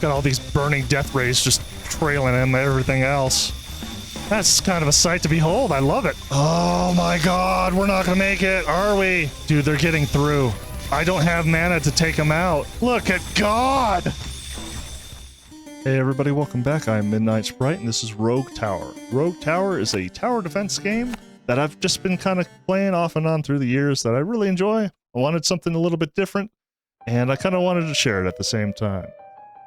Got all these burning death rays just trailing him and everything else. That's kind of a sight to behold. I love it. Oh my god, we're not gonna make it, are we? Dude, they're getting through. I don't have mana to take them out. Look at God! Hey everybody, welcome back. I'm Midnight Sprite and this is Rogue Tower. Rogue Tower is a tower defense game that I've just been kind of playing off and on through the years that I really enjoy. I wanted something a little bit different and I kind of wanted to share it at the same time.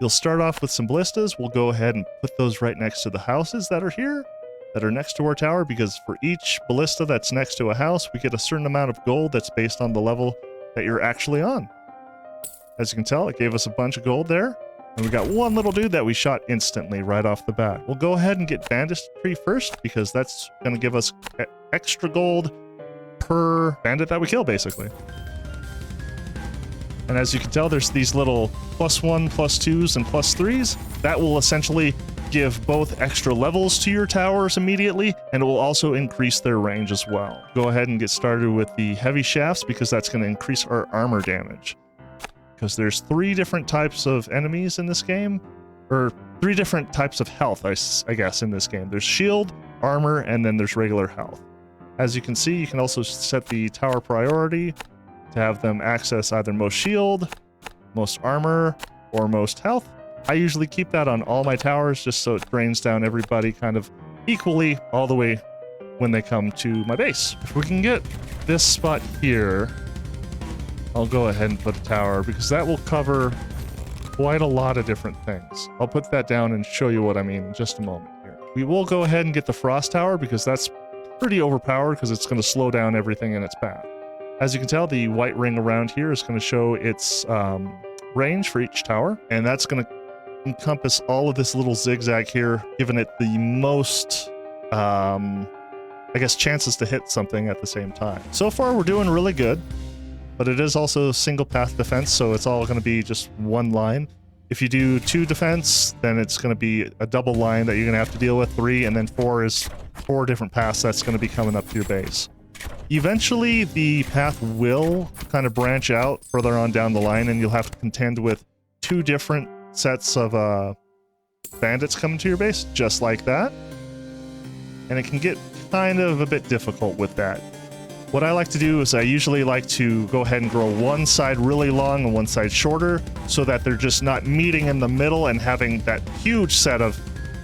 You'll start off with some ballistas. We'll go ahead and put those right next to the houses that are here, that are next to our tower, because for each ballista that's next to a house, we get a certain amount of gold that's based on the level that you're actually on. As you can tell, it gave us a bunch of gold there. And we got one little dude that we shot instantly right off the bat. We'll go ahead and get banditry first, because that's going to give us extra gold per bandit that we kill, basically. And as you can tell, there's these little +1, +2s, and +3s. That will essentially give both extra levels to your towers immediately, and it will also increase their range as well. Go ahead and get started with the heavy shafts, because that's going to increase our armor damage. Because there's 3 different types of enemies in this game, or 3 different types of health, I guess, in this game. There's shield, armor, and then there's regular health. As you can see, you can also set the tower priority to have them access either most shield, most armor, or most health. I usually keep that on all my towers just so it drains down everybody kind of equally all the way when they come to my base. If we can get this spot here, I'll go ahead and put a tower, because that will cover quite a lot of different things. I'll put that down and show you what I mean in just a moment here. We will go ahead and get the frost tower, because that's pretty overpowered, because it's going to slow down everything in its path. As you can tell, the white ring around here is going to show its range for each tower, and that's going to encompass all of this little zigzag here, giving it the most, I guess, chances to hit something at the same time. So far, we're doing really good, but it is also single path defense, so it's all going to be just one line. If you do 2 defense, then it's going to be a double line that you're going to have to deal with. 3, and then 4 is 4 different paths that's going to be coming up to your base. Eventually, the path will kind of branch out further on down the line, and you'll have to contend with 2 different sets of bandits coming to your base, just like that. And it can get kind of a bit difficult with that. What I like to do is I usually like to go ahead and grow one side really long and one side shorter, so that they're just not meeting in the middle and having that huge set of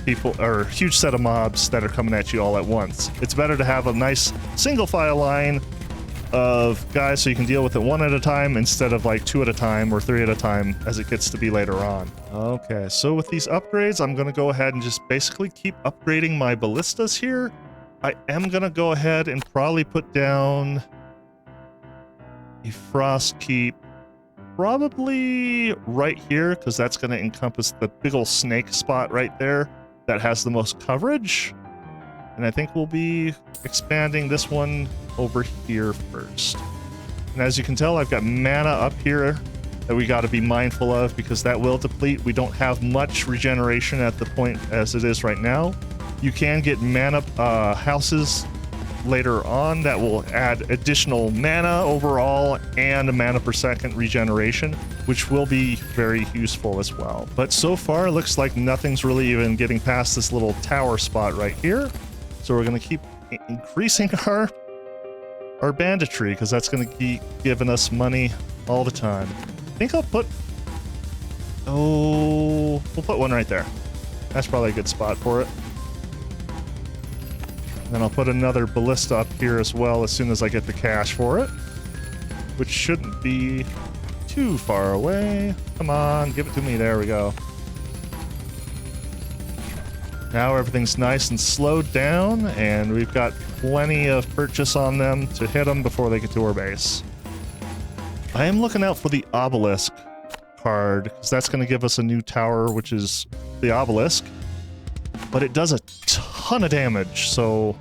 people, or huge set of mobs that are coming at you all at once. It's better to have a nice single file line of guys so you can deal with it 1 at a time instead of like 2 at a time or 3 at a time as it gets to be later on. Okay, so with these upgrades, I'm going to go ahead and just basically keep upgrading my ballistas here. I am going to go ahead and probably put down a frost keep probably right here, because that's going to encompass the big ol' snake spot right there that has the most coverage. And I think we'll be expanding this one over here first. And as you can tell, I've got mana up here that we got to be mindful of, because that will deplete. We don't have much regeneration at the point as it is right now. You can get mana houses later on that will add additional mana overall and a mana per second regeneration, which will be very useful as well. But so far, it looks like nothing's really even getting past this little tower spot right here. So we're going to keep increasing our banditry, because that's going to keep giving us money all the time. I think I'll put... oh, we'll put one right there. That's probably a good spot for it. And then I'll put another ballista up here as well as soon as I get the cash for it, which shouldn't be too far away. Come on, give it to me. There we go. Now everything's nice and slowed down, and we've got plenty of purchase on them to hit them before they get to our base. I am looking out for the obelisk card, because that's going to give us a new tower, which is the obelisk. But it does a ton of damage, so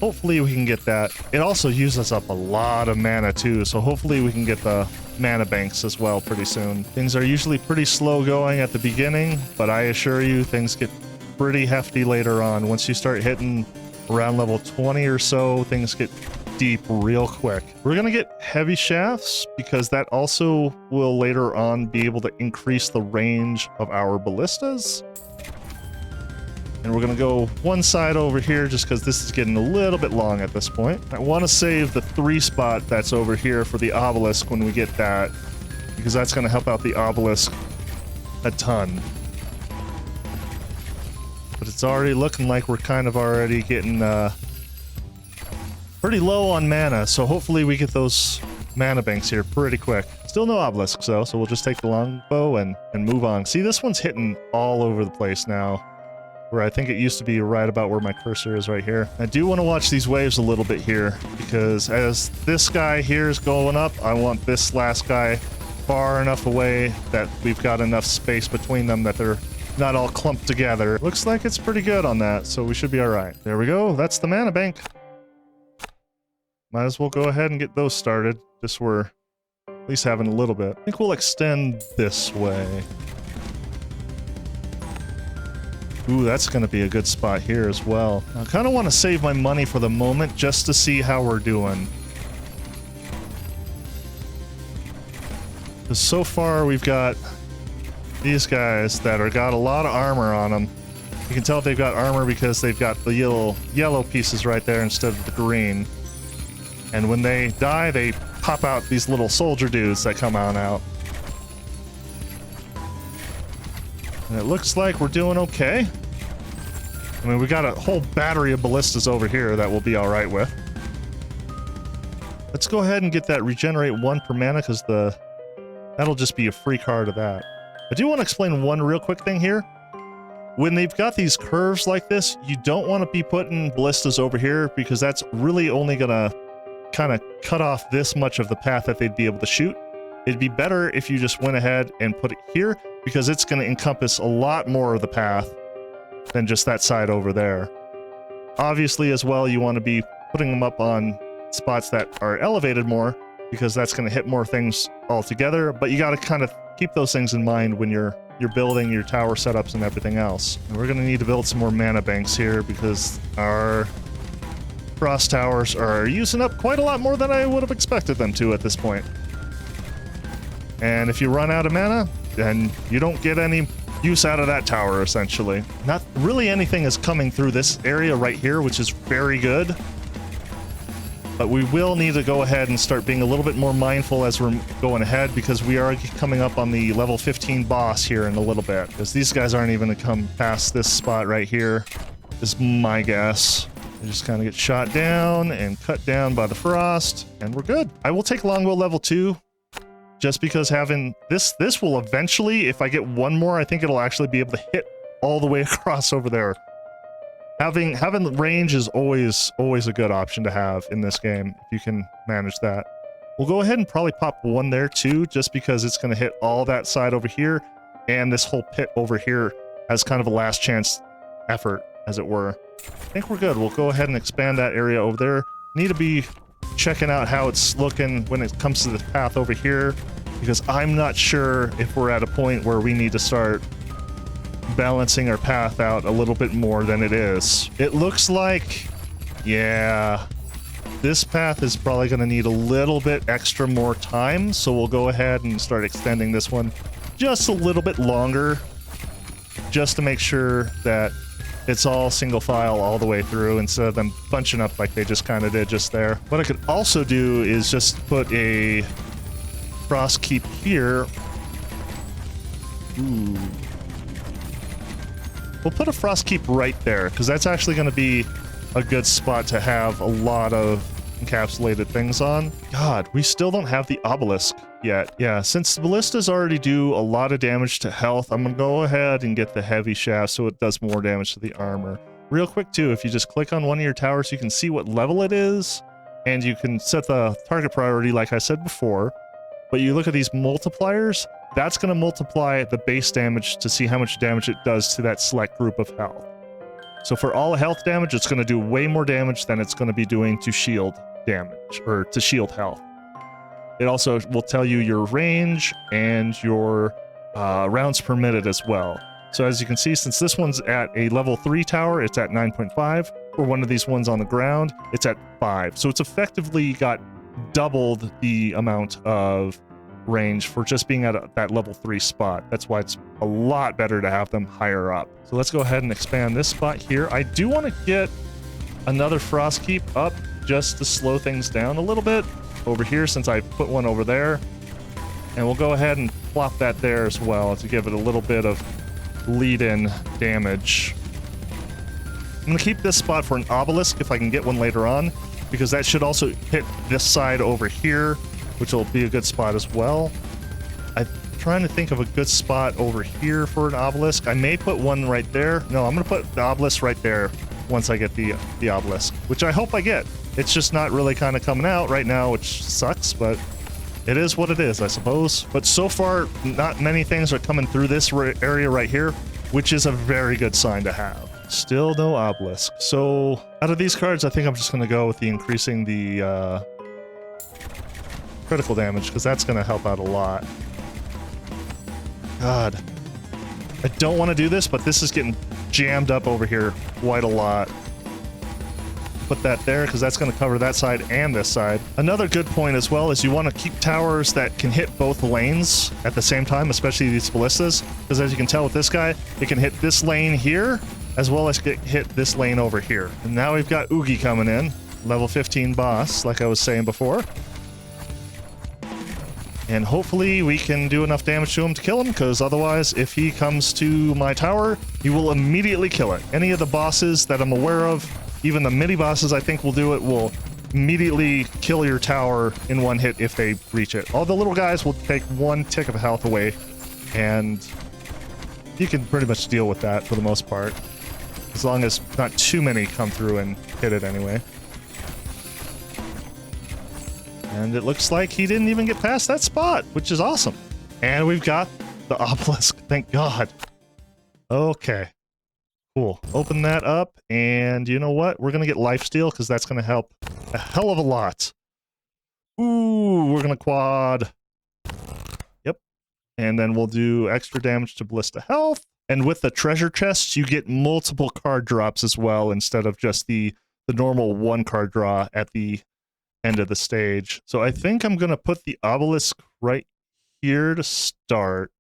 hopefully we can get that. It also uses up a lot of mana too, so hopefully we can get the mana banks as well pretty soon. Things are usually pretty slow going at the beginning, but I assure you things get pretty hefty later on. Once you start hitting around level 20 or so, things get deep real quick. We're gonna get heavy shafts because that also will later on be able to increase the range of our ballistas. And we're gonna go one side over here just because this is getting a little bit long at this point. I want to save the 3 spot that's over here for the obelisk when we get that, because that's gonna help out the obelisk a ton. But it's already looking like we're kind of already getting pretty low on mana, so hopefully we get those mana banks here pretty quick. Still no obelisks though, so we'll just take the longbow and move on. See, this one's hitting all over the place now, where I think it used to be right about where my cursor is right here. I do want to watch these waves a little bit here, because as this guy here is going up, I want this last guy far enough away that we've got enough space between them that they're not all clumped together. Looks like it's pretty good on that, so we should be all right. There we go. That's the mana bank. Might as well go ahead and get those started, just so we're at least having a little bit. I think we'll extend this way. Ooh, that's going to be a good spot here as well. I kind of want to save my money for the moment just to see how we're doing. Because so far we've got these guys that are got a lot of armor on them. You can tell if they've got armor because they've got the yellow pieces right there instead of the green. And when they die, they pop out these little soldier dudes that come on out. And it looks like we're doing okay. I mean, we got a whole battery of ballistas over here that we'll be all right with. Let's go ahead and get that regenerate 1 per mana, because that'll just be a free card of that. I do want to explain one real quick thing here. When they've got these curves like this, you don't want to be putting ballistas over here, because that's really only gonna kind of cut off this much of the path that they'd be able to shoot. It'd be better if you just went ahead and put it here, because it's going to encompass a lot more of the path than just that side over there. Obviously, as well, you want to be putting them up on spots that are elevated more, because that's going to hit more things altogether, but you got to kind of keep those things in mind when you're building your tower setups and everything else. And we're going to need to build some more mana banks here, because our frost towers are using up quite a lot more than I would have expected them to at this point. And if you run out of mana, then you don't get any use out of that tower, essentially. Not really anything is coming through this area right here, which is very good. But we will need to go ahead and start being a little bit more mindful as we're going ahead, because we are coming up on the level 15 boss here in a little bit. Because these guys aren't even going to come past this spot right here, is my guess. They just kind of get shot down and cut down by the frost, and we're good. I will take longbow level 2, just because having this will eventually, if I get one more, I think it'll actually be able to hit all the way across over there. Having range is always a good option to have in this game, if you can manage that. We'll go ahead and probably pop one there too, just because it's going to hit all that side over here, and this whole pit over here as kind of a last chance effort, as it were. I think we're good. We'll go ahead and expand that area over there. Need to be checking out how it's looking when it comes to the path over here, because I'm not sure if we're at a point where we need to start balancing our path out a little bit more than it is. It looks like, yeah, this path is probably going to need a little bit extra more time, so we'll go ahead and start extending this one just a little bit longer, just to make sure that it's all single file all the way through instead of them bunching up like they just kind of did just there. What I could also do is just put a frost keep here. Ooh. We'll put a frost keep right there, because that's actually going to be a good spot to have a lot of encapsulated things on. God, we still don't have the obelisk yet. Yeah, since the ballistas already do a lot of damage to health, I'm gonna go ahead and get the heavy shaft so it does more damage to the armor. Real quick too, if you just click on one of your towers, you can see what level it is, and you can set the target priority like I said before. But you look at these multipliers, that's going to multiply the base damage to see how much damage it does to that select group of health. So for all health damage, it's going to do way more damage than it's going to be doing to shield damage, or to shield health. It also will tell you your range and your rounds per minute as well. So as you can see, since this one's at a level 3 tower, it's at 9.5. for one of these ones on the ground, it's at 5. So it's effectively got doubled the amount of range for just being at that level 3 spot. That's why it's a lot better to have them higher up. So let's go ahead and expand this spot here. I do want to get another frost keep up just to slow things down a little bit over here, since I put one over there. And we'll go ahead and plop that there as well to give it a little bit of lead-in damage. I'm going to keep this spot for an obelisk if I can get one later on, because that should also hit this side over here, which will be a good spot as well. I'm trying to think of a good spot over here for an obelisk. I may put one right there. No, I'm going to put the obelisk right there once I get the obelisk, which I hope I get. It's just not really kind of coming out right now, which sucks, but it is what it is, I suppose. But so far, not many things are coming through this area right here, which is a very good sign to have. Still no obelisk. So out of these cards, I think I'm just going to go with the increasing the critical damage, because that's going to help out a lot. God. I don't want to do this, but this is getting jammed up over here quite a lot. Put that there, because that's going to cover that side and this side. Another good point as well is you want to keep towers that can hit both lanes at the same time, especially these ballistas, because as you can tell with this guy, it can hit this lane here, as well as hit this lane over here. And now we've got Oogie coming in, level 15 boss, like I was saying before. And hopefully we can do enough damage to him to kill him, because otherwise, if he comes to my tower, he will immediately kill it. Any of the bosses that I'm aware of, even the mini bosses I think will do it, will immediately kill your tower in one hit if they reach it. All the little guys will take 1 tick of health away, and you can pretty much deal with that for the most part, as long as not too many come through and hit it anyway. And it looks like he didn't even get past that spot, which is awesome. And we've got the obelisk, thank God. Okay, cool. Open that up, and you know what? We're going to get lifesteal, because that's going to help a hell of a lot. Ooh, we're going to quad. Yep. And then we'll do extra damage to ballista health. And with the treasure chests, you get multiple card drops as well, instead of just the normal 1 card draw at the end of the stage. So I think I'm going to put the obelisk right here to start,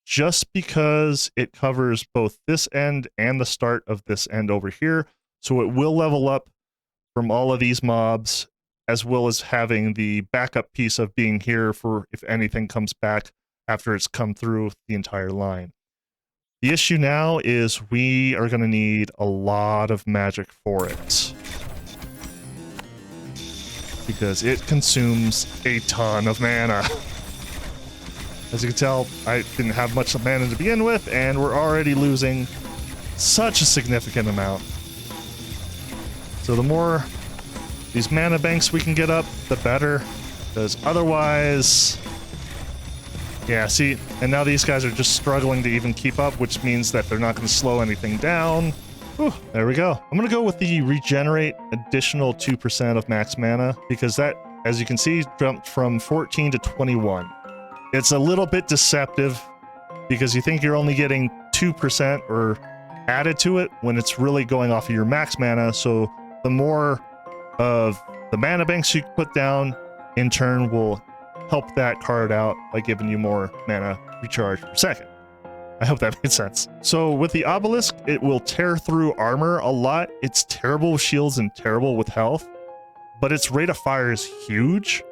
just because it covers both this end and the start of this end over here. So it will level up from all of these mobs, as well as having the backup piece of being here for if anything comes back after it's come through the entire line. The issue now is we are going to need a lot of magic for it, because it consumes a ton of mana. As you can tell, I didn't have much mana to begin with, and we're already losing such a significant amount. So the more these mana banks we can get up, the better, because otherwise... Yeah, see, and now these guys are just struggling to even keep up, which means that they're not going to slow anything down. Whew, there we go. I'm going to go with the regenerate additional 2% of max mana, because that, as you can see, jumped from 14 to 21. It's a little bit deceptive, because you think you're only getting 2% or added to it when it's really going off of your max mana, so the more of the mana banks you put down, in turn will help that card out by giving you more mana recharge per second. I hope that made sense. So with the obelisk, it will tear through armor a lot. It's terrible with shields and terrible with health, but its rate of fire is huge.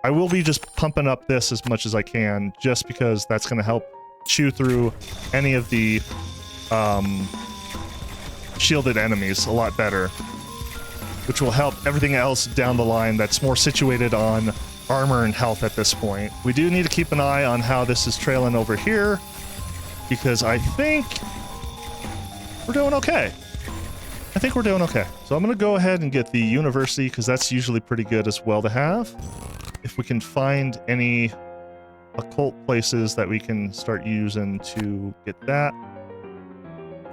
I will be just pumping up this as much as I can, just because that's going to help chew through any of the shielded enemies a lot better, which will help everything else down the line that's more situated on armor and health at this point. We do need to keep an eye on how this is trailing over here, because I think we're doing okay. I think we're doing okay. So I'm going to go ahead and get the university, because that's usually pretty good as well to have. If we can find any occult places that we can start using to get that.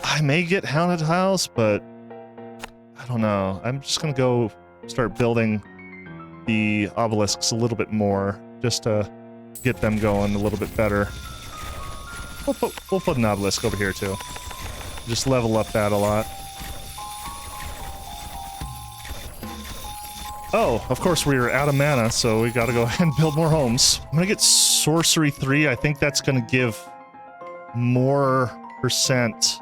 I may get Haunted House, but I don't know. I'm just going to go start building the obelisks a little bit more, just to get them going a little bit better. We'll put an obelisk over here too. Just level up that a lot. Oh, of course we are out of mana, so we gotta go ahead and build more homes. I'm gonna get Sorcery 3. I think that's gonna give more percent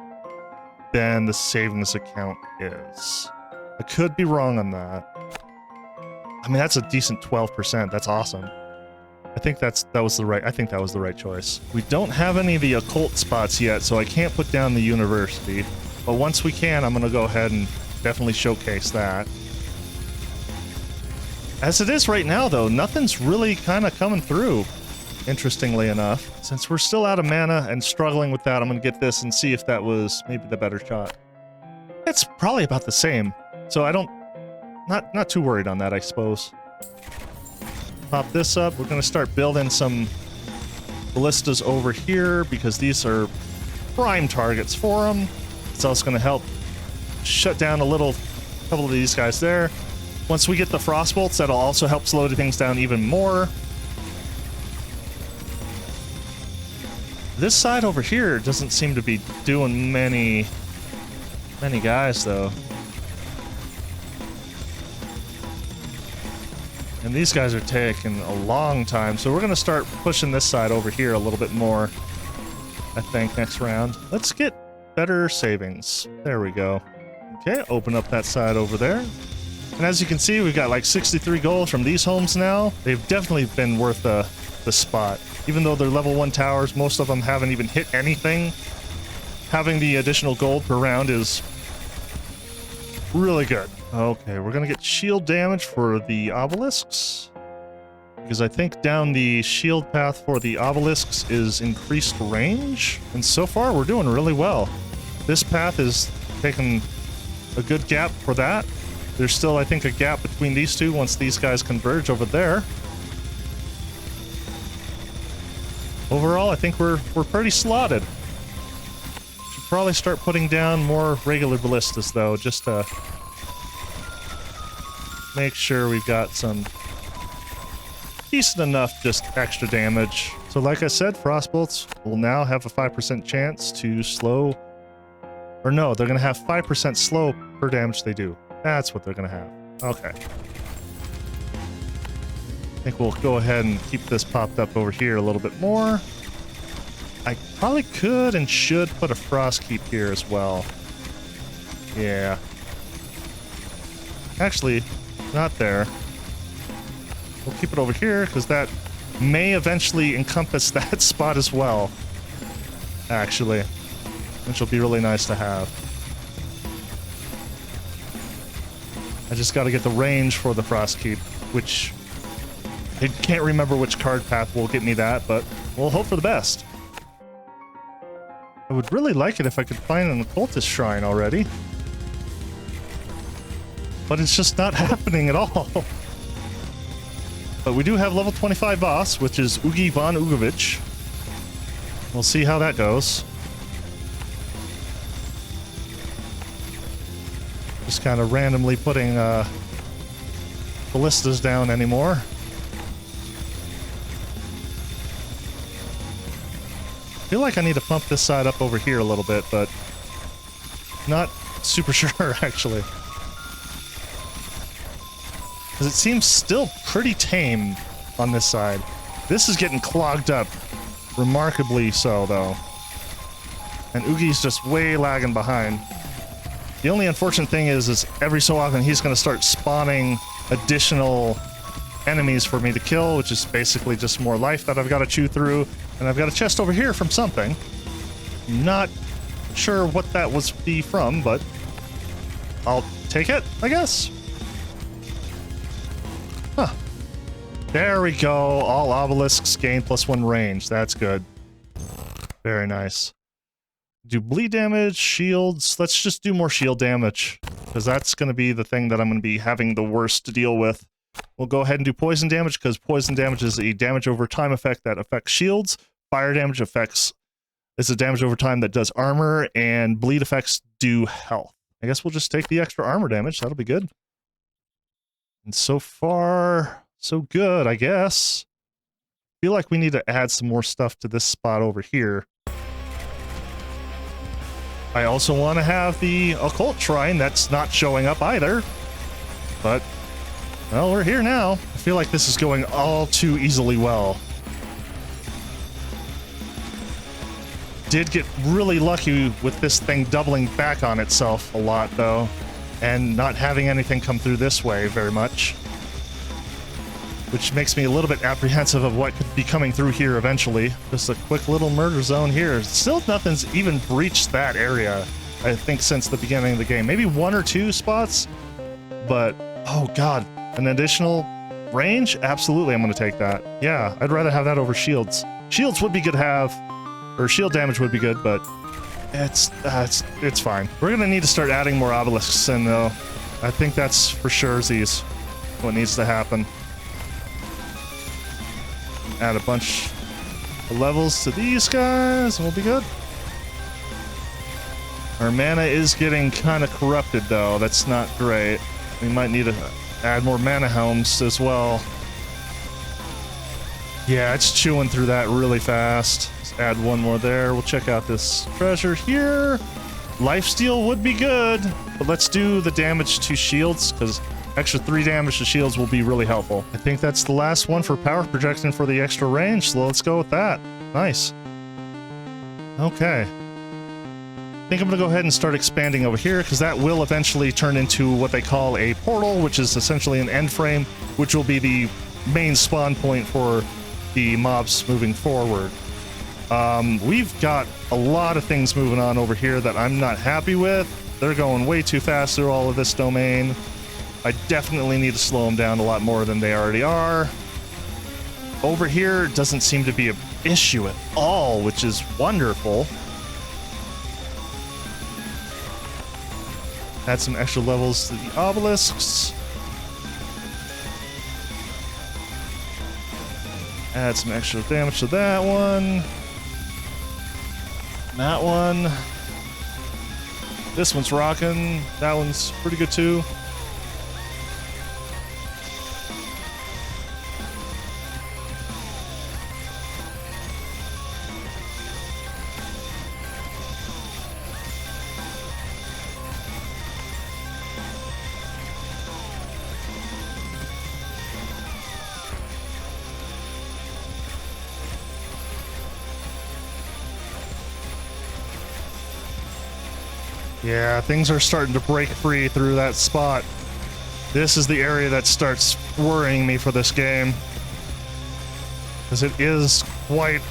than the savings account is. I could be wrong on that. I mean, that's a decent 12%. That's awesome. I think that was the right choice. We don't have any of the occult spots yet, so I can't put down the university. But once we can, I'm gonna go ahead and definitely showcase that. As it is right now, though, nothing's really kind of coming through, interestingly enough. Since we're still out of mana and struggling with that, I'm going to get this and see if that was maybe the better shot. It's probably about the same, so I don't... Not too worried on that, I suppose. Pop this up. We're going to start building some ballistas over here, because these are prime targets for them. It's also going to help shut down a couple of these guys there. Once we get the frostbolts, that'll also help slow things down even more. This side over here doesn't seem to be doing many guys, though. And these guys are taking a long time, so we're going to start pushing this side over here a little bit more, I think, next round. Let's get better savings. There we go. Okay, open up that side over there. And as you can see, we've got like 63 gold from these homes now. They've definitely been worth the spot. Even though they're level 1 towers, most of them haven't even hit anything. Having the additional gold per round is really good. Okay, we're gonna get shield damage for the obelisks. Because I think down the shield path for the obelisks is increased range. And so far, we're doing really well. This path is taking a good gap for that. There's still, I think, a gap between these two once these guys converge over there. Overall, I think we're pretty slotted. Should probably start putting down more regular ballistas, though, just to make sure we've got some decent enough just extra damage. So like I said, frostbolts will now have a 5% chance to slow... Or no, they're going to have 5% slow per damage they do. That's what they're going to have. Okay. I think we'll go ahead and keep this popped up over here a little bit more. I probably could and should put a frost keep here as well. Yeah. Actually, not there. We'll keep it over here, because that may eventually encompass that spot as well. Actually. Which will be really nice to have. I just got to get the range for the frost keep, which I can't remember which card path will get me that, but we'll hope for the best. I would really like it if I could find an occultist shrine already. But it's just not happening at all. But we do have level 25 boss, which is Ugi von Ugovich. We'll see how that goes. Just kind of randomly putting ballistas down anymore. I feel like I need to pump this side up over here a little bit, but not super sure, actually. Because it seems still pretty tame on this side. This is getting clogged up. Remarkably so, though. And Ugi's just way lagging behind. The only unfortunate thing is every so often he's going to start spawning additional enemies for me to kill, which is basically just more life that I've got to chew through. And I've got a chest over here from something. Not sure what that was from, but I'll take it, I guess. Huh. There we go. All obelisks gain +1 range. That's good. Very nice. Do bleed damage, shields. Let's just do more shield damage, because that's going to be the thing that I'm going to be having the worst to deal with. We'll go ahead and do poison damage, because poison damage is a damage over time effect that affects shields. Fire damage is a damage over time that does armor, and bleed effects do health. I guess we'll just take the extra armor damage. That'll be good. And so far, so good, I guess. I feel like we need to add some more stuff to this spot over here. I also want to have the occult shrine that's not showing up either. But Well, we're here now. I feel like this is going all too easily well. Did get really lucky with this thing doubling back on itself a lot, though, and not having anything come through this way very much. Which makes me a little bit apprehensive of what could be coming through here eventually. Just a quick little murder zone here. Still nothing's even breached that area, I think, since the beginning of the game. Maybe 1 or 2 spots, but oh god, an additional range? Absolutely, I'm gonna take that. Yeah, I'd rather have that over shields. Shields would be good to have, or shield damage would be good, but it's fine. We're gonna need to start adding more obelisks in, though. I think that's for sure what needs to happen. Add a bunch of levels to these guys, and we'll be good. Our mana is getting kind of corrupted, though. That's not great. We might need to add more mana helms as well. Yeah, it's chewing through that really fast. Let's add one more there. We'll check out this treasure here. Lifesteal would be good, but let's do the damage to shields, because extra 3 damage to shields will be really helpful. I think that's the last one for power projection for the extra range, so let's go with that. Nice. Okay. I think I'm gonna go ahead and start expanding over here, because that will eventually turn into what they call a portal, which is essentially an end frame, which will be the main spawn point for the mobs moving forward. We've got a lot of things moving on over here that I'm not happy with. They're going way too fast through all of this domain. I definitely need to slow them down a lot more than they already are. Over here doesn't seem to be an issue at all, which is wonderful. Add some extra levels to the obelisks. Add some extra damage to that one. That one. This one's rocking. That one's pretty good too. Yeah, things are starting to break free through that spot. This is the area that starts worrying me for this game, because it is quite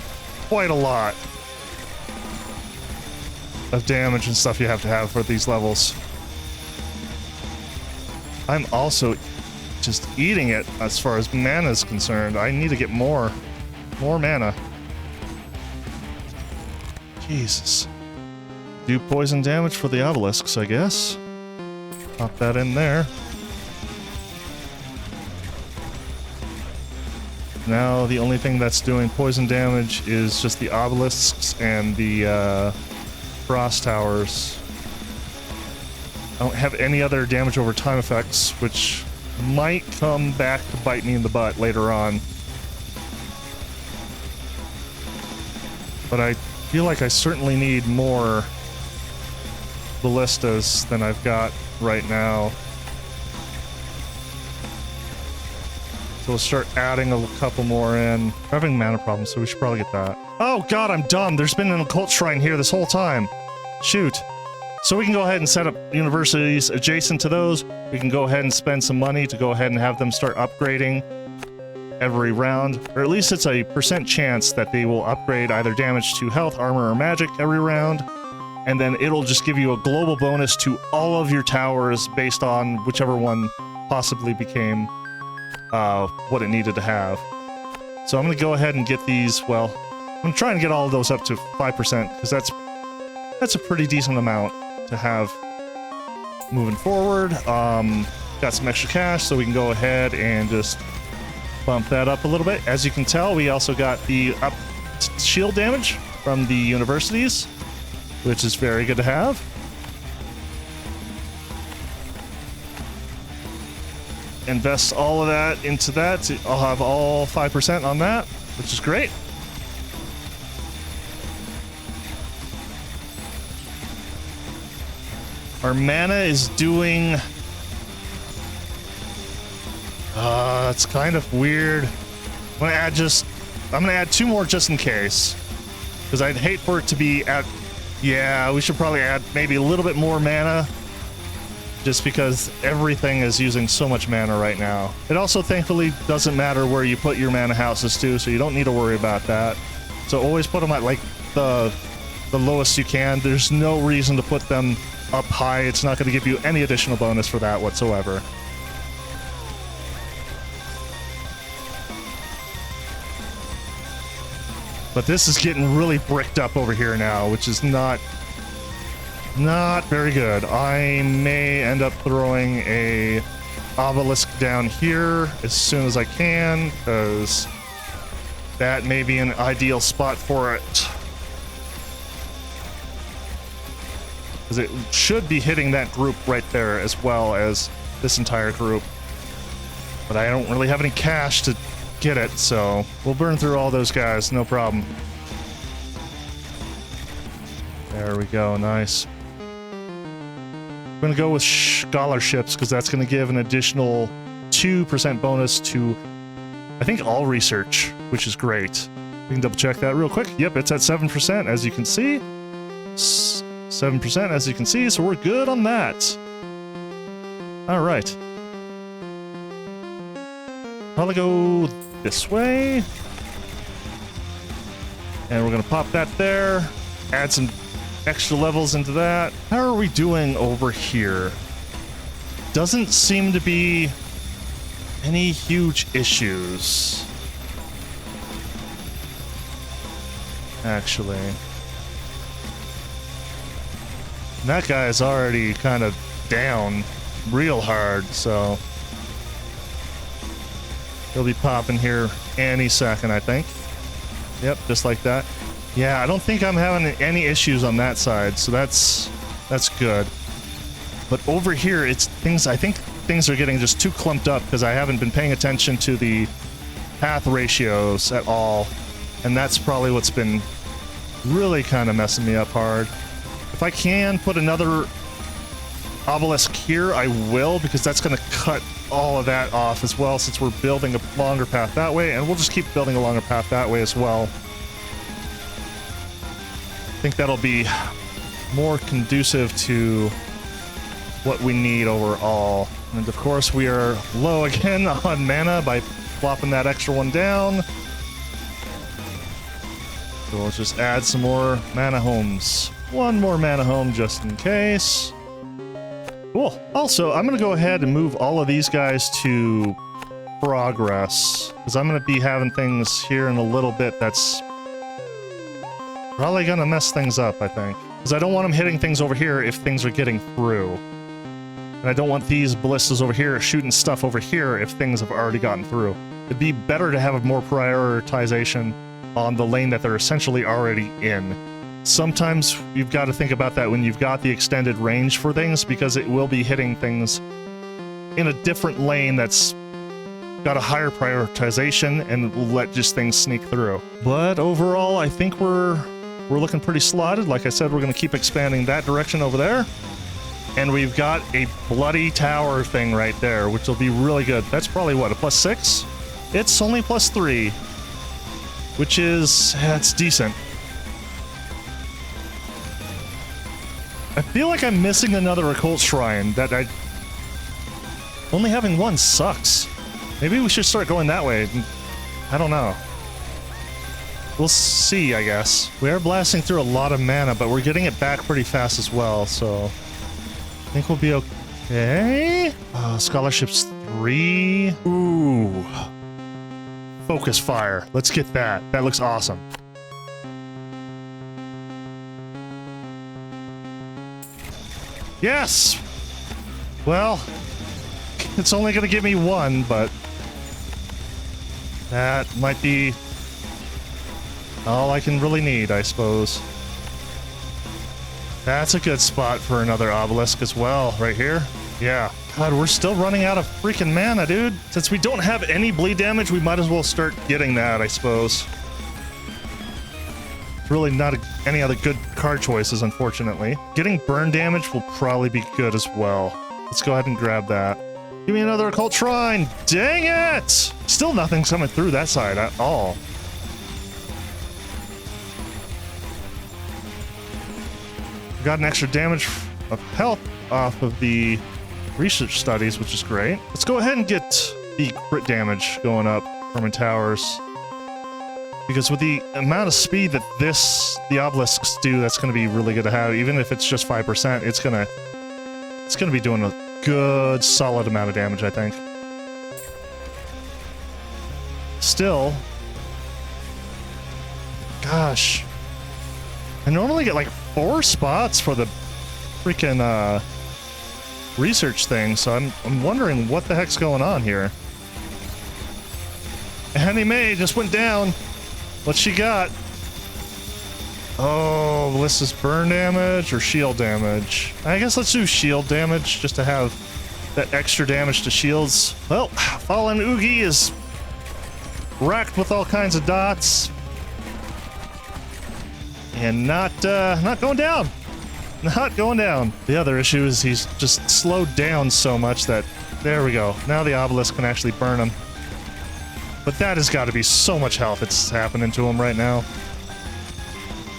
a lot of damage and stuff you have to have for these levels. I'm also just eating it as far as mana is concerned. I need to get more mana. Jesus. Do poison damage for the obelisks, I guess. Pop that in there. Now the only thing that's doing poison damage is just the obelisks and the frost towers. I don't have any other damage over time effects, which might come back to bite me in the butt later on. But I feel like I certainly need more ballistas than I've got right now. So we'll start adding a couple more in. We're having mana problems, so we should probably get that. Oh god, I'm dumb. There's been an occult shrine here this whole time. Shoot. So we can go ahead and set up universities adjacent to those. We can go ahead and spend some money to go ahead and have them start upgrading every round. Or at least it's a % chance that they will upgrade either damage to health, armor, or magic every round. And then it'll just give you a global bonus to all of your towers based on whichever one possibly became what it needed to have. So I'm going to go ahead and get these, well, I'm going to try and get all of those up to 5%, because that's a pretty decent amount to have moving forward. Got some extra cash, so we can go ahead and just bump that up a little bit. As you can tell, we also got the up shield damage from the universities, which is very good to have. Invest all of that into that. So I'll have all 5% on that, which is great. Our mana is doing... That's kind of weird. I'm gonna add 2 more just in case. Because I'd hate for it to be at... Yeah, we should probably add maybe a little bit more mana. Just because everything is using so much mana right now. It also thankfully doesn't matter where you put your mana houses too, so you don't need to worry about that. So always put them at like the lowest you can. There's no reason to put them up high. It's not going to give you any additional bonus for that whatsoever. But this is getting really bricked up over here now, which is not very good. I may end up throwing a obelisk down here as soon as I can, because that may be an ideal spot for it. Because it should be hitting that group right there as well as this entire group. But I don't really have any cash to get it, so we'll burn through all those guys, no problem. There we go, nice. I'm gonna go with scholarships because that's gonna give an additional 2% bonus to, I think, all research, which is great. We can double check that real quick. Yep, it's at 7%, as you can see. 7%, as you can see, so we're good on that. All right. Probably go this way. And we're gonna pop that there. Add some extra levels into that. How are we doing over here? Doesn't seem to be any huge issues. Actually. That guy's already kind of down real hard, so he'll be popping here any second, I think. Yep, just like that. Yeah, I don't think I'm having any issues on that side, so that's good. But over here, I think things are getting just too clumped up because I haven't been paying attention to the path ratios at all, and that's probably what's been really kind of messing me up hard. If I can put another obelisk here, I will, because that's going to cut all of that off as well, since we're building a longer path that way, and we'll just keep building a longer path that way as well. I think that'll be more conducive to what we need overall. And of course, we are low again on mana by flopping that extra one down. So we'll just add some more mana homes. One more mana home just in case. Cool. Also, I'm going to go ahead and move all of these guys to progress, because I'm going to be having things here in a little bit that's probably going to mess things up, I think. Because I don't want them hitting things over here if things are getting through. And I don't want these ballistas over here shooting stuff over here if things have already gotten through. It'd be better to have a more prioritization on the lane that they're essentially already in. Sometimes you've got to think about that when you've got the extended range for things, because it will be hitting things in a different lane that's got a higher prioritization and will let just things sneak through. But overall, I think we're looking pretty slotted. Like I said, we're going to keep expanding that direction over there. And we've got a bloody tower thing right there, which will be really good. That's probably, what, a +6? It's only +3, which is, that's decent. I feel like I'm missing another occult shrine. Only having one sucks. Maybe we should start going that way. I don't know. We'll see, I guess. We are blasting through a lot of mana, but we're getting it back pretty fast as well, so I think we'll be okay. Scholarships 3. Ooh. Focus fire. Let's get that. That looks awesome. Yes! Well, it's only going to give me 1, but that might be all I can really need, I suppose. That's a good spot for another obelisk as well, right here. Yeah. God, we're still running out of freaking mana, dude. Since we don't have any bleed damage, we might as well start getting that, I suppose. Really not any other good card choices, unfortunately. Getting burn damage will probably be good as well. Let's go ahead and grab that. Give me another occult shrine. Dang it! Still nothing's coming through that side at all. Got an extra damage of health off of the research studies, which is great. Let's go ahead and get the crit damage going up from the towers. Because with the amount of speed that the obelisks do, that's going to be really good to have. Even if it's just 5%, it's gonna be doing a good, solid amount of damage, I think. Still, gosh, I normally get like 4 spots for the freaking research thing, so I'm wondering what the heck's going on here. Annie Mae just went down. What she got? Oh, Melissa's burn damage or shield damage? I guess let's do shield damage just to have that extra damage to shields. Well, Fallen Oogie is racked with all kinds of dots. And not going down. Not going down. The other issue is he's just slowed down so much that... There we go. Now the obelisk can actually burn him. But that has got to be so much health it's happening to him right now.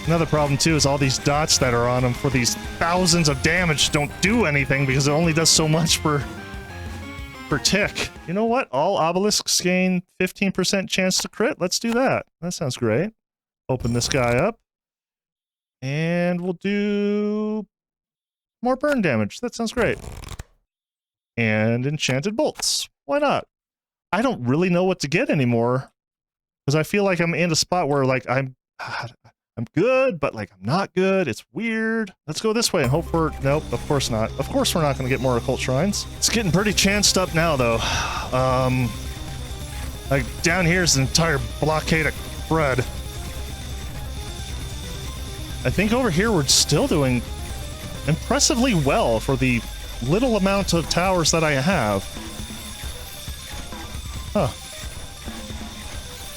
Another problem too is all these dots that are on him for these thousands of damage don't do anything because it only does so much per tick. You know what? All obelisks gain 15% chance to crit. Let's do that. That sounds great. Open this guy up. And we'll do more burn damage. That sounds great. And enchanted bolts. Why not? I don't really know what to get anymore. Because I feel like I'm in a spot where like I'm good, but like I'm not good. It's weird. Let's go this way and hope for... Nope, of course not. Of course we're not going to get more occult shrines. It's getting pretty chanced up now, though. Like down here is an entire blockade of crud. I think over here we're still doing impressively well for the little amount of towers that I have. Huh.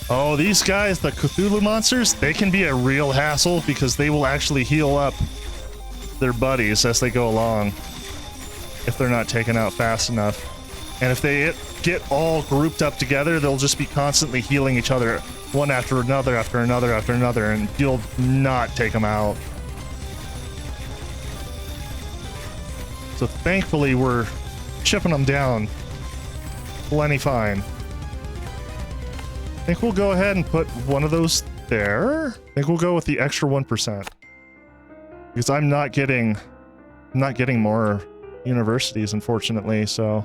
Oh, these guys, the Cthulhu monsters, they can be a real hassle because they will actually heal up their buddies as they go along if they're not taken out fast enough. And if they get all grouped up together, they'll just be constantly healing each other one after another, after another, after another, and you'll not take them out. So thankfully, we're chipping them down plenty fine. I think we'll go ahead and put one of those there. I think we'll go with the extra 1%. Because I'm not getting more universities, unfortunately, so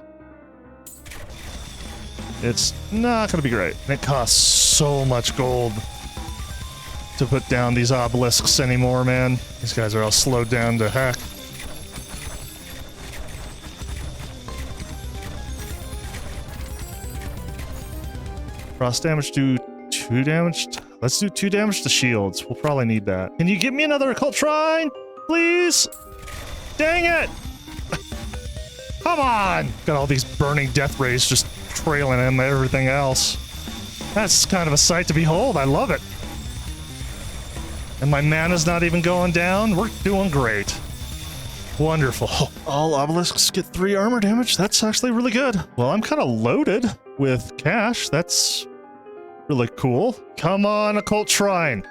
it's not gonna be great. And it costs so much gold to put down these obelisks anymore, man. These guys are all slowed down to heck. Cross damage do 2 damage. Let's do 2 damage to shields. We'll probably need that. Can you give me another occult shrine, please? Dang it! Come on! Got all these burning death rays just trailing in everything else. That's kind of a sight to behold. I love it. And my mana's not even going down. We're doing great. Wonderful. All obelisks get 3 armor damage. That's actually really good. Well, I'm kind of loaded with cash. That's really cool. Come on, occult shrine.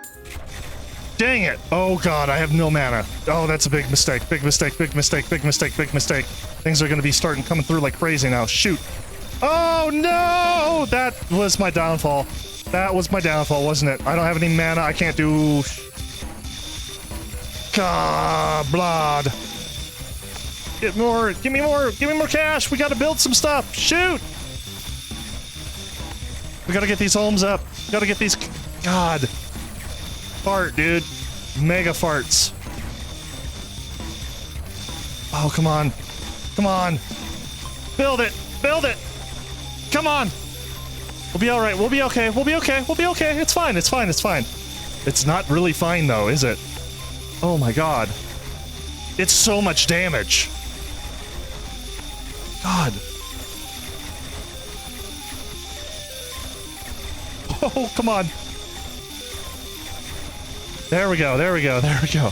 Dang it. Oh god, I have no mana. Oh, that's a big mistake. Big mistake, big mistake, big mistake, big mistake. Things are going to be starting coming through like crazy now. Shoot. Oh no! That was my downfall. That was my downfall, wasn't it? I don't have any mana. I can't do... blood. Get more. Give me more. Give me more cash. We got to build some stuff. Shoot. We got to get these homes up. We got to get these... God. Fart, dude. Mega farts. Oh, come on. Come on. Build it. Build it. Come on. We'll be all right. We'll be okay. We'll be okay. We'll be okay. It's fine. It's fine. It's fine. It's not really fine, though, is it? Oh, my God. It's so much damage. God. Oh, come on. There we go. There we go. There we go. I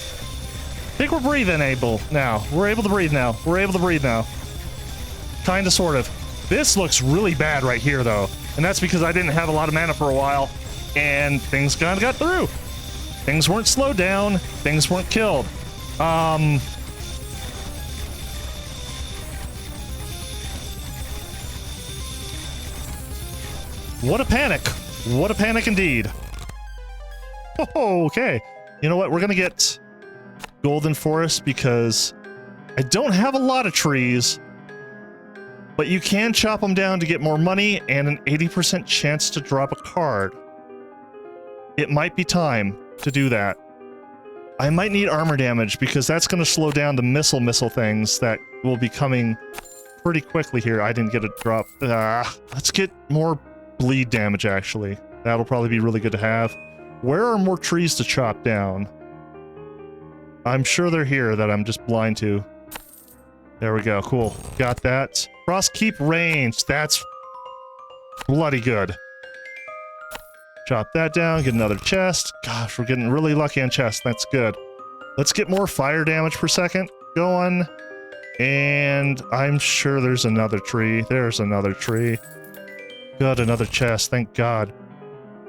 think we're breathing able now. We're able to breathe now. We're able to breathe now. Kinda, sort of. This looks really bad right here, though. And that's because I didn't have a lot of mana for a while, and things kind of got through. Things weren't slowed down. Things weren't killed. What a panic. What a panic indeed. Oh, okay. You know what? We're going to get golden forest because I don't have a lot of trees, but you can chop them down to get more money and an 80% chance to drop a card. It might be time to do that. I might need armor damage because that's going to slow down the missile things that will be coming pretty quickly here. I didn't get a drop. Let's get more bleed damage, actually. That'll probably be really good to have. Where are more trees to chop down? I'm sure they're here that I'm just blind to. There we go. Cool. Got that. Frost keep range. That's bloody good. Chop that down. Get another chest. Gosh, we're getting really lucky on chests. That's good. Let's get more fire damage per second going. And I'm sure there's another tree. There's another tree. Good, another chest. Thank God.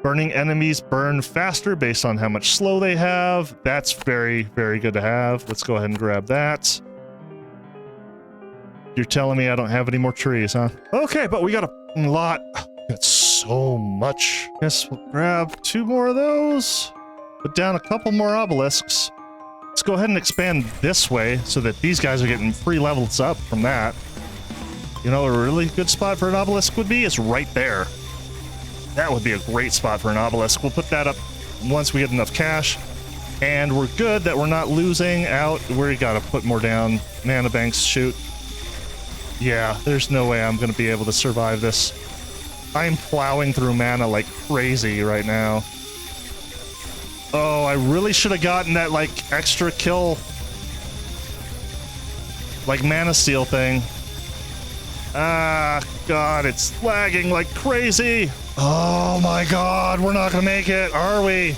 Burning enemies burn faster based on how much slow they have. That's very, very good to have. Let's go ahead and grab that. You're telling me I don't have any more trees, huh? Okay, but we got a lot. Got so much. Guess we'll grab 2 more of those. Put down a couple more obelisks. Let's go ahead and expand this way so that these guys are getting free levels up from that. You know, a really good spot for an obelisk would be is right there. That would be a great spot for an obelisk. We'll put that up once we get enough cash. And we're good that we're not losing out. We gotta put more down. Mana banks, shoot. Yeah, there's no way I'm gonna be able to survive this. I'm plowing through mana like crazy right now. Oh, I really should have gotten that, like, extra kill, like, mana steal thing. Ah, God, it's lagging like crazy. Oh my God, we're not gonna make it, are we?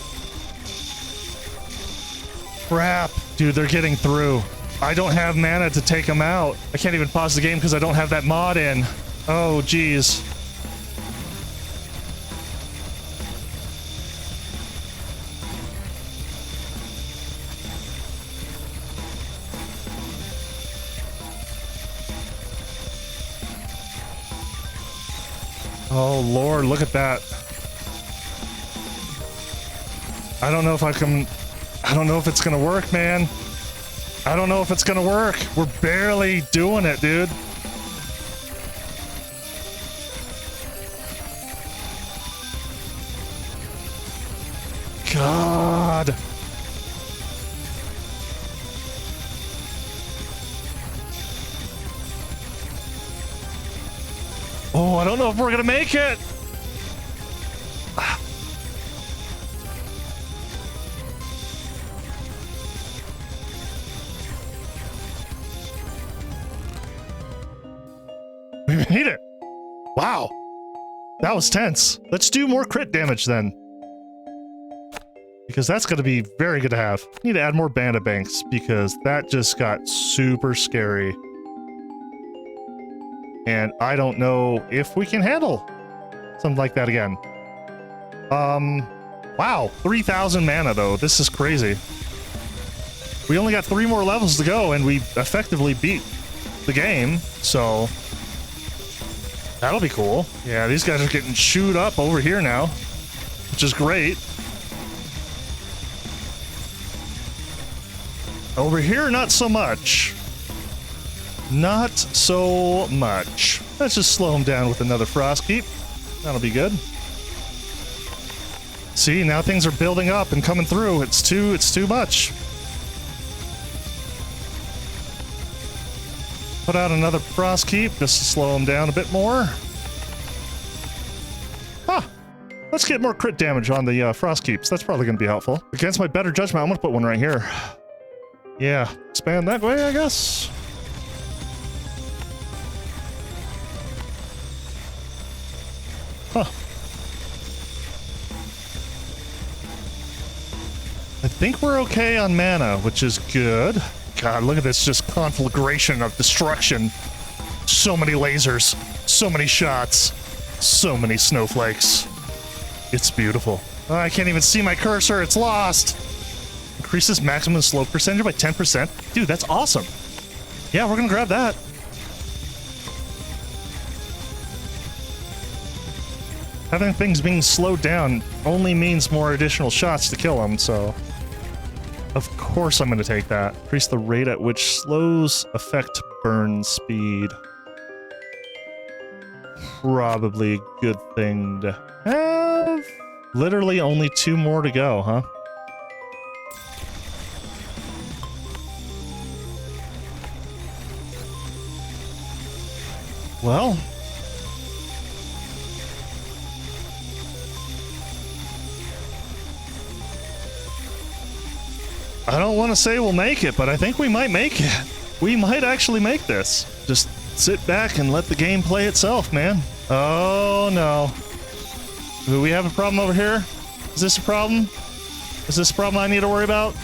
Crap. Dude, they're getting through. I don't have mana to take them out. I can't even pause the game because I don't have that mod in. Oh, geez. Oh, Lord, look at that. I don't know if I can... I don't know if it's gonna work, man. I don't know if it's gonna work. We're barely doing it, dude. God. Oh, I don't know if we're gonna make it. We made it. Wow. That was tense. Let's do more crit damage then. Because that's going to be very good to have. Need to add more bandit banks because that just got super scary. And I don't know if we can handle something like that again. Wow, 3,000 mana though. This is crazy. We only got 3 more levels to go and we effectively beat the game, so that'll be cool. Yeah, these guys are getting chewed up over here now, which is great. Over here, not so much. Not so much. Let's just slow him down with another frost keep. That'll be good. See, now things are building up and coming through. It's too much. Put out another frost keep just to slow him down a bit more. Huh. Let's get more crit damage on the frost keeps. That's probably going to be helpful. Against my better judgment, I'm going to put one right here. Yeah, expand that way, I guess. Huh. I think we're okay on mana, which is good. God, look at this just conflagration of destruction. So many lasers. so many shots. So many snowflakes. It's beautiful. Oh, I can't even see my cursor. It's lost. Increases maximum slope percentage by 10%. Dude, that's awesome. Yeah, we're gonna grab that. Having things being slowed down only means more additional shots to kill them, so... Of course I'm gonna take that. Increase the rate at which slows affect burn speed. Probably a good thing to have. Literally only 2 more to go, huh? Well... I don't want to say we'll make it, but I think we might make it. We might actually make this. Just sit back and let the game play itself, man. Oh, no. Do we have a problem over here? Is this a problem? Is this a problem I need to worry about?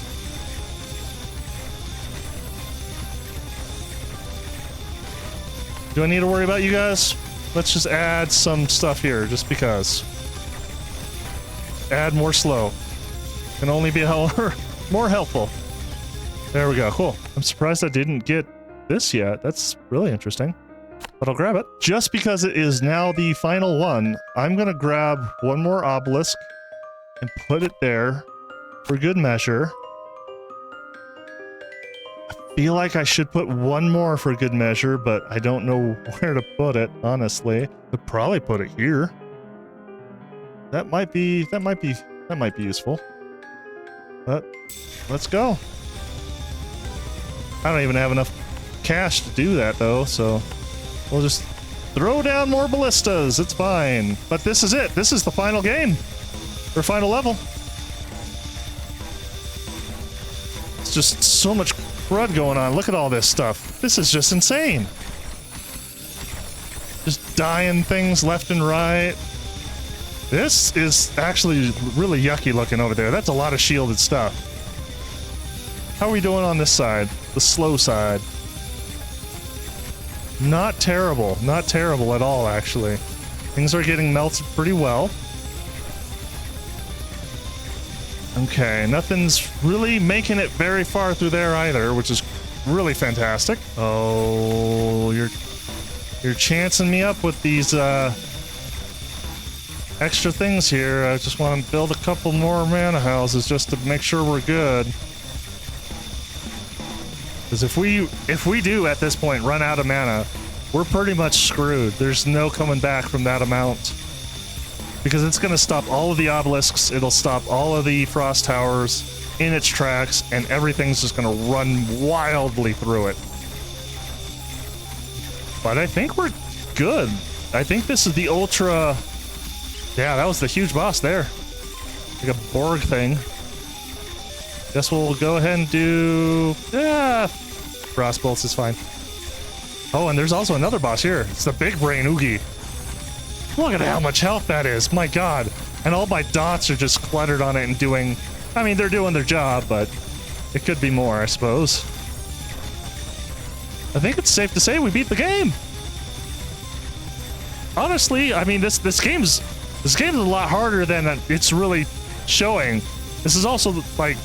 Do I need to worry about you guys? Let's just add some stuff here, just because. Add more slow. Can only be more helpful. There we go, cool. I'm surprised I didn't get this yet. That's really interesting. But I'll grab it. Just because it is now the final one, I'm gonna grab one more obelisk and put it there for good measure. I feel like I should put one more for good measure, but I don't know where to put it, honestly. Could probably put it here. That might be useful. But let's go. I don't even have enough cash to do that though, so we'll just throw down more ballistas. It's fine. But this is it. This is the final game. Or final level. It's just so much crud going on. Look at all this stuff. This is just insane. Just dying things left and right. This is actually really yucky looking over there. That's a lot of shielded stuff. How are we doing on this side? The slow side. Not terrible. Not terrible at all, actually. Things are getting melted pretty well. Okay, nothing's really making it very far through there either, which is really fantastic. Oh, you're chancing me up with these, extra things here. I just want to build a couple more mana houses just to make sure we're good. Because if we do at this point run out of mana, we're pretty much screwed. There's no coming back from that amount. Because it's going to stop all of the obelisks, it'll stop all of the frost towers in its tracks, and everything's just going to run wildly through it. But I think we're good. I think this is the ultra... Yeah, that was the huge boss there. Like a Borg thing. Guess we'll go ahead and do... Frost bolts is fine. Oh, and there's also another boss here. It's the big brain Oogie. Look at how much health that is. My god. And all my dots are just cluttered on it and doing... I mean, they're doing their job, but it could be more, I suppose. I think it's safe to say we beat the game. Honestly, I mean, this game's a lot harder than it's really showing. This is also like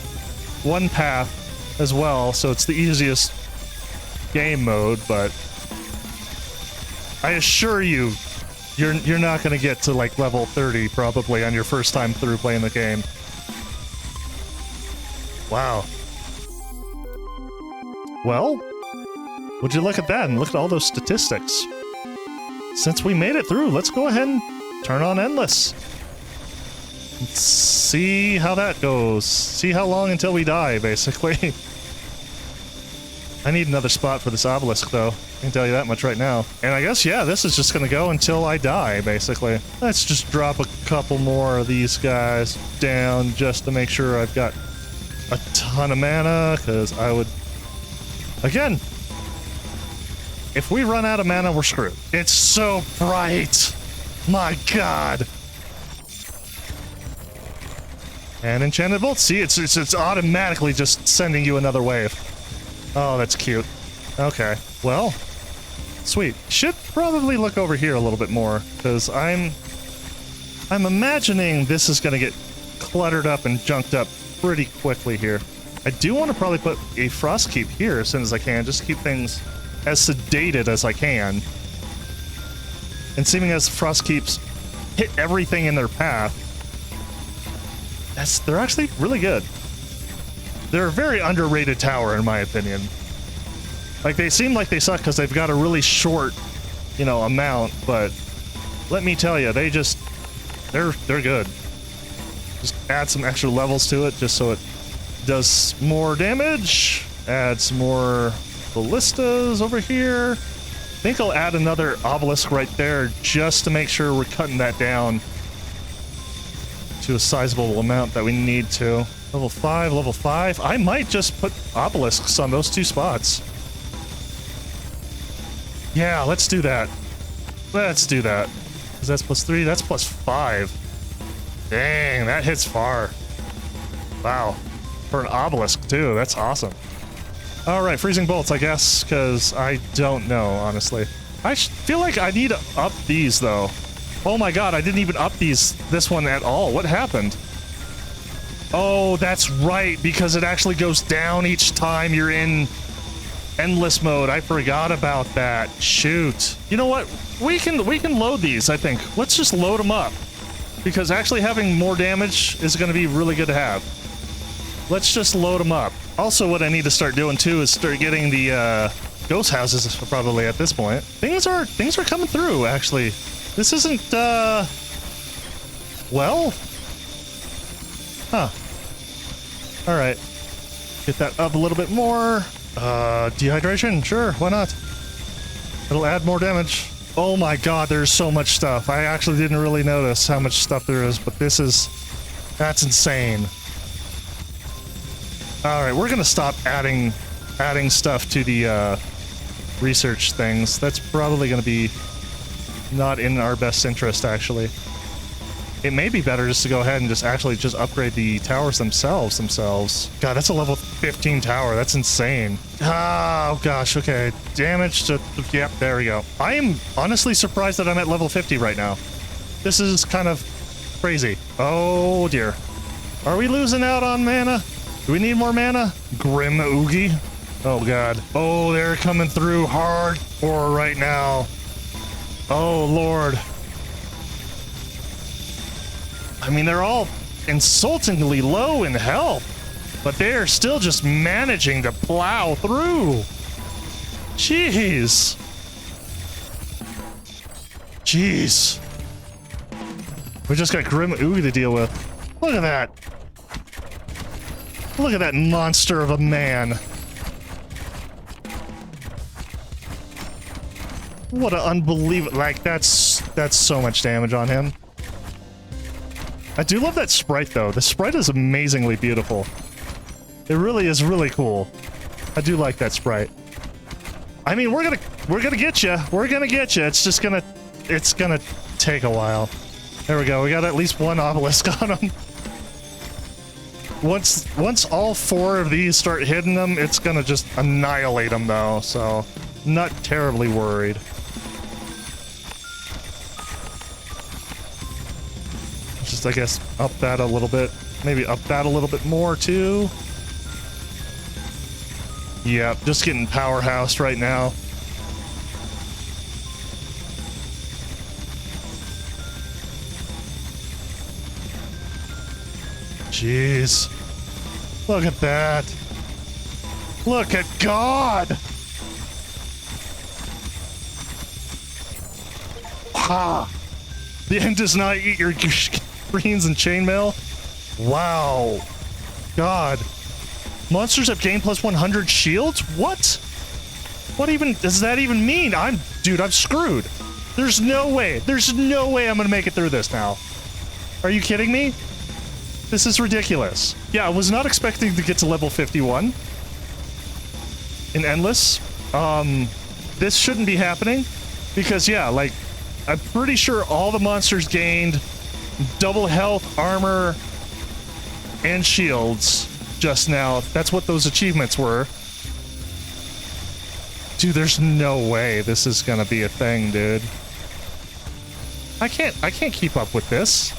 one path as well, so it's the easiest game mode, but I assure you, you're not gonna get to like level 30 probably on your first time through playing the game. Wow. Well, would you look at that and look at all those statistics? Since we made it through, let's go ahead and turn on endless. Let's see how that goes. See how long until we die, basically. I need another spot for this obelisk, though. I can tell you that much right now. And I guess, yeah, this is just gonna go until I die, basically. Let's just drop a couple more of these guys down just to make sure I've got a ton of mana, because I would... Again, if we run out of mana, we're screwed. It's so bright! My god! And enchanted bolt. See, it's automatically just sending you another wave. Oh, that's cute. Okay, well, Sweet. Should probably look over here a little bit more, because I'm imagining this is going to get cluttered up and junked up pretty quickly here. I do want to probably put a frost keep here as soon as I can, just to keep things as sedated as I can. And seeming as frost keeps hit everything in their path, they're actually really good. They're a very underrated tower, in my opinion. Like, they seem like they suck because they've got a really short, you know, amount, but let me tell you, they're good. Just add some extra levels to it just so it does more damage. Add some more ballistas over here. I think I'll add another obelisk right there just to make sure we're cutting that down to a sizable amount that we need to. Level 5, level 5. I might just put obelisks on those 2 spots. Yeah, let's do that. Let's do that. Because that's +3, that's +5. Dang, that hits far. Wow. For an obelisk, too. That's awesome. Alright, freezing bolts, I guess, because I don't know, honestly. I feel like I need to up these, though. Oh my god, I didn't even up this one at all. What happened? Oh, that's right, because it actually goes down each time you're in endless mode. I forgot about that. Shoot. You know what? We can load these, I think. Let's just load them up. Because actually having more damage is going to be really good to have. Let's just load them up. Also, what I need to start doing too is start getting the ghost houses probably at this point. Things are coming through, actually. This isn't well. Huh. Alright. Get that up a little bit more. Dehydration? Sure, why not? It'll add more damage. Oh my god, there's so much stuff. I actually didn't really notice how much stuff there is, but that's insane. Alright, we're gonna stop adding stuff to the research things. That's probably gonna be not in our best interest, actually. It may be better just to go ahead and just upgrade the towers themselves. God, that's a level 15 tower. That's insane. Oh gosh, okay. Damage to... Yep, there we go. I am honestly surprised that I'm at level 50 right now. This is kind of crazy. Oh dear. Are we losing out on mana? Do we need more mana? Grim Oogie. Oh god. Oh, they're coming through hardcore right now. Oh lord. I mean, they're all insultingly low in health, but they're still just managing to plow through. Jeez. Jeez. We just got Grim Oogie to deal with. Look at that. Look at that monster of a man. What an unbelievable... Like, that's so much damage on him. I do love that sprite, though. The sprite is amazingly beautiful. It really is really cool. I do like that sprite. I mean, we're gonna get you. We're gonna get you. It's just gonna take a while. There we go. We got at least one obelisk on him. Once all 4 of these start hitting them, it's gonna just annihilate them, though. So, not terribly worried. Just, I guess, up that a little bit. Maybe up that a little bit more, too. Yep, just getting powerhoused right now. Jeez. Look at that. Look at God! Ha! The end does not eat your greens and chainmail. Wow. God. Monsters have gained plus 100 shields? What? What even does that even mean? Dude, I'm screwed. There's no way. There's no way I'm gonna make it through this now. Are you kidding me? This is ridiculous. Yeah, I was not expecting to get to level 51 in Endless. This shouldn't be happening because, yeah, like, I'm pretty sure all the monsters gained double health, armor, and shields just now. That's what those achievements were. Dude, there's no way this is gonna be a thing, dude. I can't keep up with this.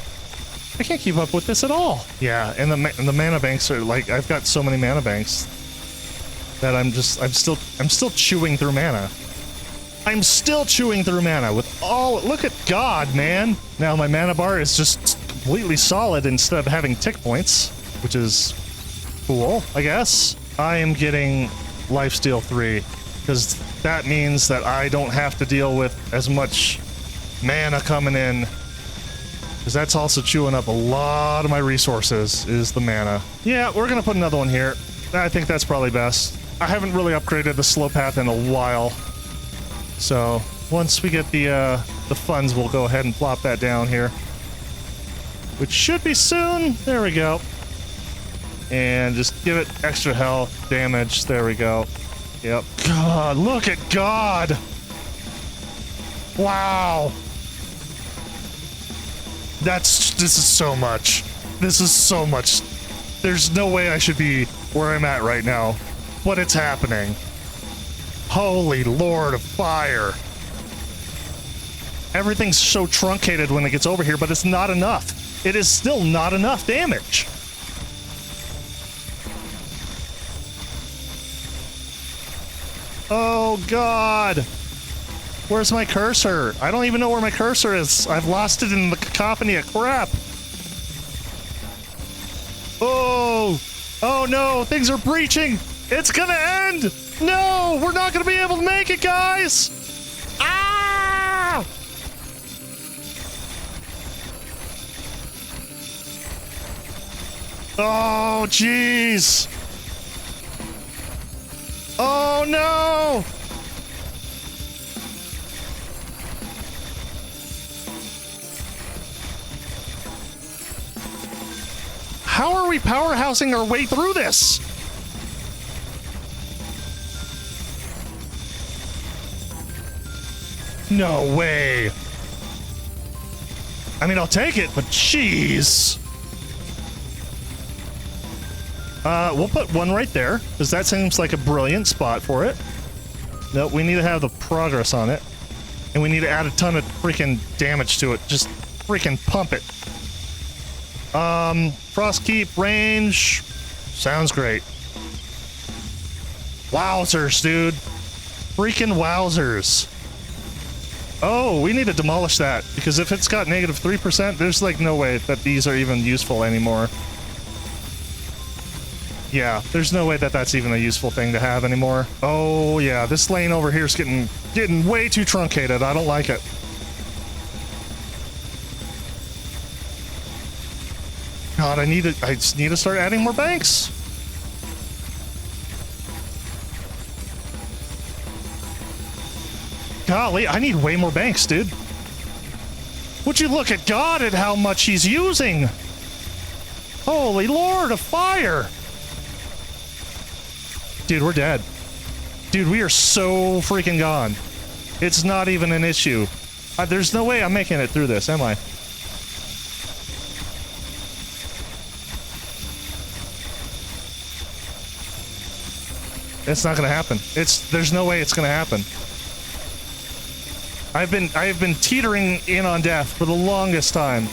I can't keep up with this at all. Yeah, and the mana banks are like, I've got so many mana banks that I'm still chewing through mana. I'm still chewing through mana with all, look at God, man. Now my mana bar is just completely solid instead of having tick points, which is cool, I guess. I am getting lifesteal 3 because that means that I don't have to deal with as much mana coming in, because that's also chewing up a lot of my resources, is the mana. Yeah, we're gonna put another one here. I think that's probably best. I haven't really upgraded the slow path in a while, so once we get the funds, we'll go ahead and plop that down here, which should be soon. There we go. And just give it extra health, damage. There we go. Yep. God, look at God! Wow! This is so much. This is so much. There's no way I should be where I'm at right now, but it's happening. Holy Lord of Fire. Everything's so truncated when it gets over here, but it's not enough. It is still not enough damage. Oh God. Where's my cursor? I don't even know where my cursor is. I've lost it in the cacophony of crap. Oh! Oh no! Things are breaching! It's gonna end! No! We're not gonna be able to make it, guys! Ah! Oh, jeez! Oh no! How are we powerhousing our way through this? No way. I mean, I'll take it, but jeez. We'll put one right there, because that seems like a brilliant spot for it. Nope, we need to have the progress on it. And we need to add a ton of freaking damage to it. Just freaking pump it. Frost Keep, range. Sounds great. Wowzers, dude. Freaking wowzers. Oh, we need to demolish that, because if it's got negative 3%, there's like no way that these are even useful anymore. Yeah, there's no way that that's even a useful thing to have anymore. Oh yeah, this lane over here is getting way too truncated. I don't like it. God, I just need to start adding more banks. Golly, I need way more banks, dude. Would you look at God at how much he's using? Holy Lord of Fire. Dude, we're dead. Dude, we are so freaking gone. It's not even an issue. There's no way I'm making it through this, am I? It's not gonna happen. There's no way it's gonna happen. I've been teetering in on death for the longest time.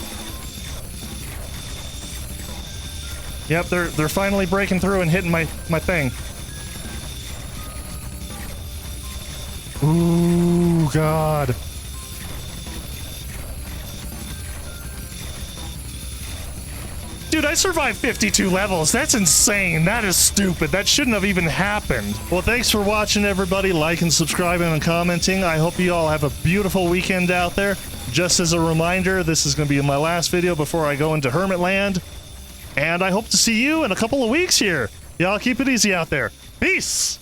Yep, they're finally breaking through and hitting my thing. Ooh, God. Dude, I survived 52 levels. That's insane. That is stupid. That shouldn't have even happened. Well, thanks for watching, everybody. Like and subscribing and commenting. I hope you all have a beautiful weekend out there. Just as a reminder, this is going to be my last video before I go into Hermit Land. And I hope to see you in a couple of weeks here. Y'all keep it easy out there. Peace!